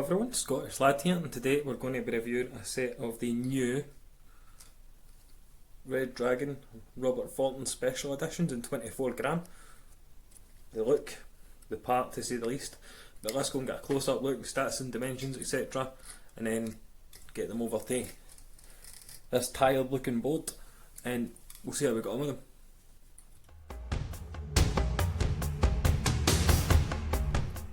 everyone, Scottish Lad here, and today we're going to be reviewing a set of the new Red Dragon Robert Thornton Special Editions in 24g. They look the part to say the least, but let's go and get a close up look, stats and dimensions etc, and then get them over to this tired looking board and we'll see how we got on with them.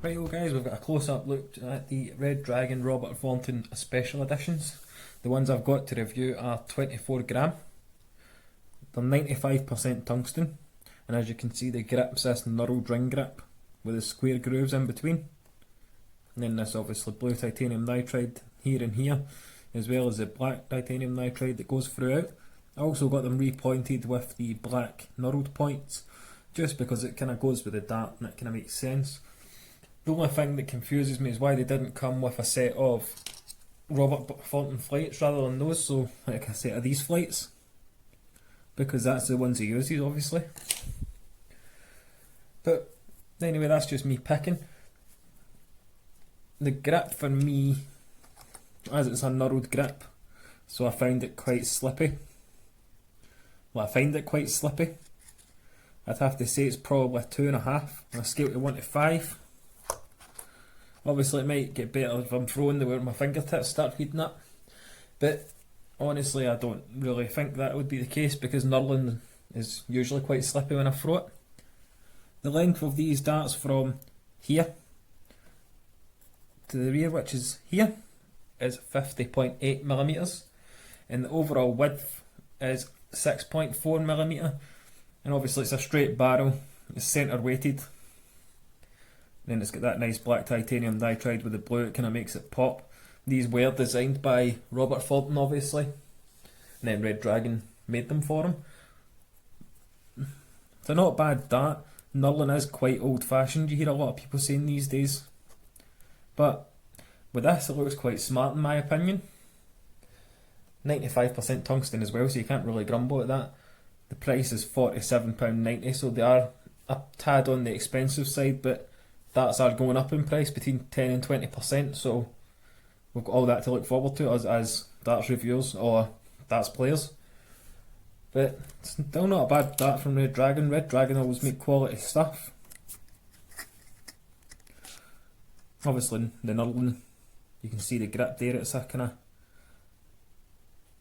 Right, well guys, we've got a close-up look at the Red Dragon Robert Thornton Special Editions. The ones I've got to review are 24g. They're 95% tungsten, and as you can see the grip's this knurled ring grip with the square grooves in between. And then this obviously blue titanium nitride here and here, as well as the black titanium nitride that goes throughout. I also got them repointed with the black knurled points, just because it kind of goes with the dart and it kind of makes sense. The only thing that confuses me is why they didn't come with a set of Robert Thornton flights rather than those, so like a set of these flights, because that's the ones he uses obviously. But anyway, that's just me picking. The grip for me, as it's a knurled grip, so I find it quite slippy. Well, I find it quite slippy. I'd have to say it's probably 2.5 on a scale to 1 to 5. Obviously it might get better if I'm throwing the where my fingertips start feeding up, but honestly I don't really think that would be the case because knurling is usually quite slippy when I throw it. The length of these darts from here to the rear, which is here, is 50.8mm, and the overall width is 6.4mm, and obviously it's a straight barrel, it's centre weighted. Then it's got that nice black titanium nitride with the blue, it kind of makes it pop. These were designed by Robert Thornton obviously, and then Red Dragon made them for him. They're not a bad dart. Knurling is quite old fashioned, you hear a lot of people saying these days. But with this it looks quite smart in my opinion. 95% tungsten as well, so you can't really grumble at that. The price is £47.90, so they are a tad on the expensive side, but darts are going up in price between 10 and 20%, so we've got all that to look forward to as darts reviewers or darts players. But it's still not a bad dart from Red Dragon. Red Dragon always make quality stuff. Obviously the knurling, you can see the grip there, it's a kind of,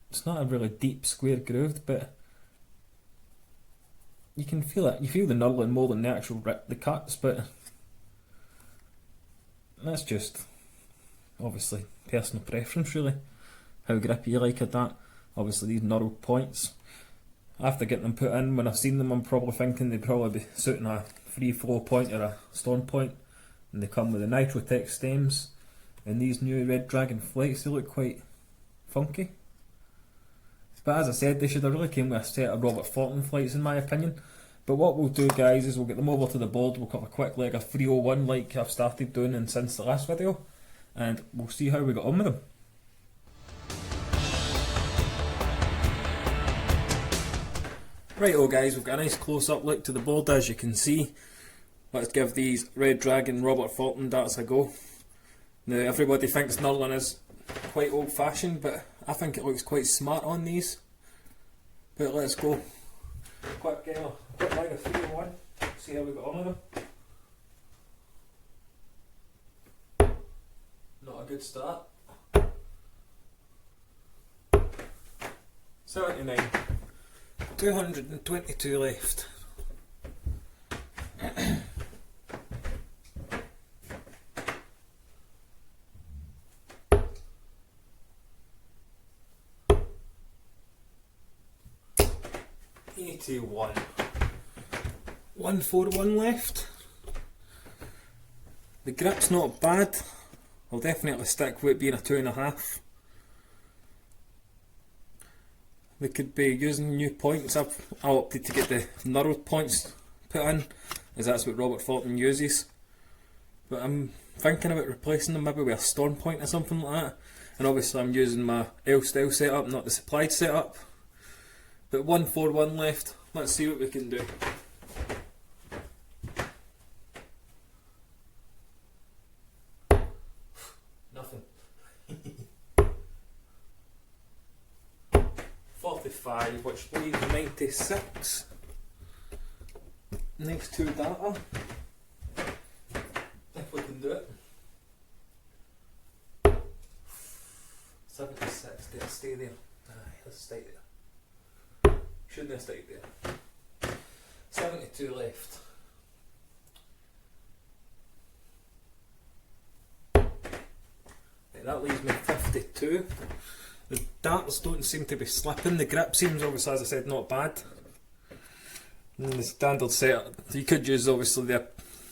it's not a really deep square grooved, but you can feel it. You feel the knurling more than the actual the cuts, but that's just obviously personal preference really, how grippy you like a dart. Obviously these knurled points, after getting them put in, when I've seen them I'm probably thinking they'd probably be suiting a free flow point or a Thorn point, and they come with the Nitrotech stems, and these new Red Dragon flights, they look quite funky. But as I said, they should have really came with a set of Robert Thornton flights in my opinion. But what we'll do guys is we'll get them over to the board, we'll have a quick leg of 301 like I've started doing and since the last video, and we'll see how we got on with them. Righto guys, we've got a nice close up look to the board as you can see. Let's give these Red Dragon Robert Thornton darts a go. Now everybody thinks knurling is quite old fashioned, but I think it looks quite smart on these. But let's go. Quick leg of 301, see how we got on with them. Not a good start. 79. 222 left. £81. 141 left. The grip's not bad. I'll definitely stick with it being a 2.5. We could be using new points. I opted to get the knurled points put in, as that's what Robert Thornton uses. But I'm thinking about replacing them maybe with a Storm point or something like that. And obviously I'm using my L-style setup, not the supplied setup. But 141 left. Let's see what we can do. 75, which leaves 96. Next two data, if we can do it. 76, did it stay there? Aye, let's stay there. Shouldn't have stayed there. 72 left. Right, that leaves me 52. The darts don't seem to be slipping. The grip seems obviously, as I said, not bad. And the standard setup, you could use obviously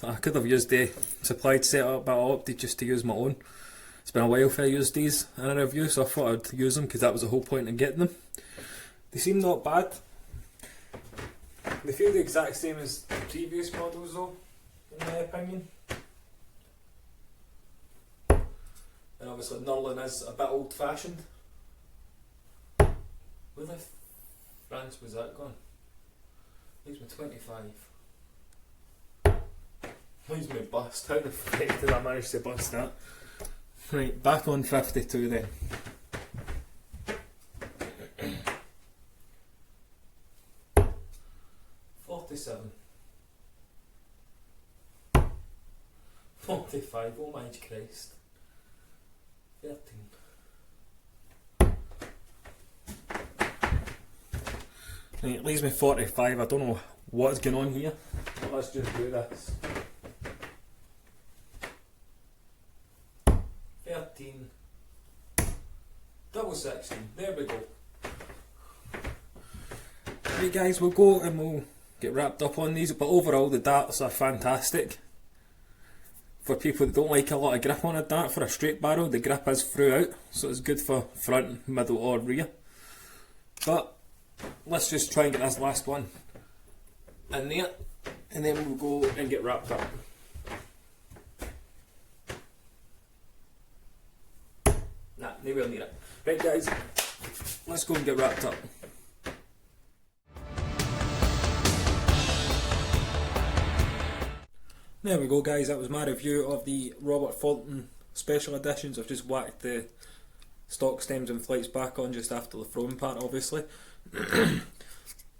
I could have used the supplied setup, but I opted just to use my own. It's been a while since I used these in a review, so I thought I'd use them because that was the whole point of getting them. They seem not bad. They feel the exact same as the previous models though, in my opinion. And obviously knurling is a bit old fashioned. Where the France was that gone? Leaves me 25. Leaves me bust. How the fuck did I manage to bust that? Right, back on 52 then. $47. 45, oh my Christ. 13. Right, it leaves me 45. I don't know what's going on here, but let's just do this. 13. Double 16. There we go. Right guys, we'll go and we'll get wrapped up on these, but overall the darts are fantastic. For people that don't like a lot of grip on a dart, for a straight barrel the grip is throughout, so it's good for front, middle or rear. But let's just try and get this last one in there, and then we'll go and get wrapped up. Nah, nowhere near it. Right guys, let's go and get wrapped up. There we go guys, that was my review of the Robert Thornton special editions. I've just whacked the stock stems and flights back on just after the throwing part obviously.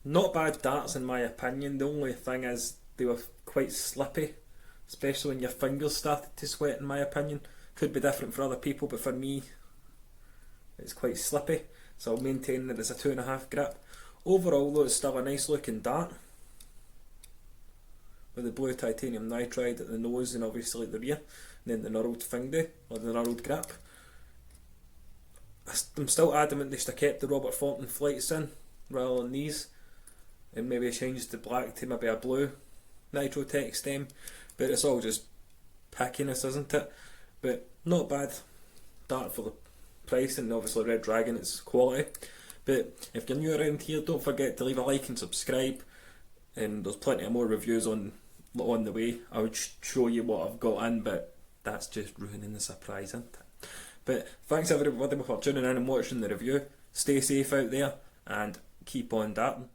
Not bad darts in my opinion. The only thing is they were quite slippy, especially when your fingers started to sweat in my opinion. Could be different for other people, but for me it's quite slippy, so I'll maintain that it's a 2.5 grip. Overall though, it's still a nice looking dart with the blue titanium nitride at the nose and obviously at the rear, and then the knurled fingy or the knurled grip. I'm still adamant they should have kept the Robert Thornton flights in rather than these, and maybe changed the black to maybe a blue Nitrotech stem, but it's all just pickiness, isn't it? But not bad dart for the price, and obviously Red Dragon, it's quality. But if you're new around here, don't forget to leave a like and subscribe, and there's plenty of more reviews on the way. I would show you what I've got in, but that's just ruining the surprise, isn't it? But thanks everybody for tuning in and watching the review. Stay safe out there and keep on darting.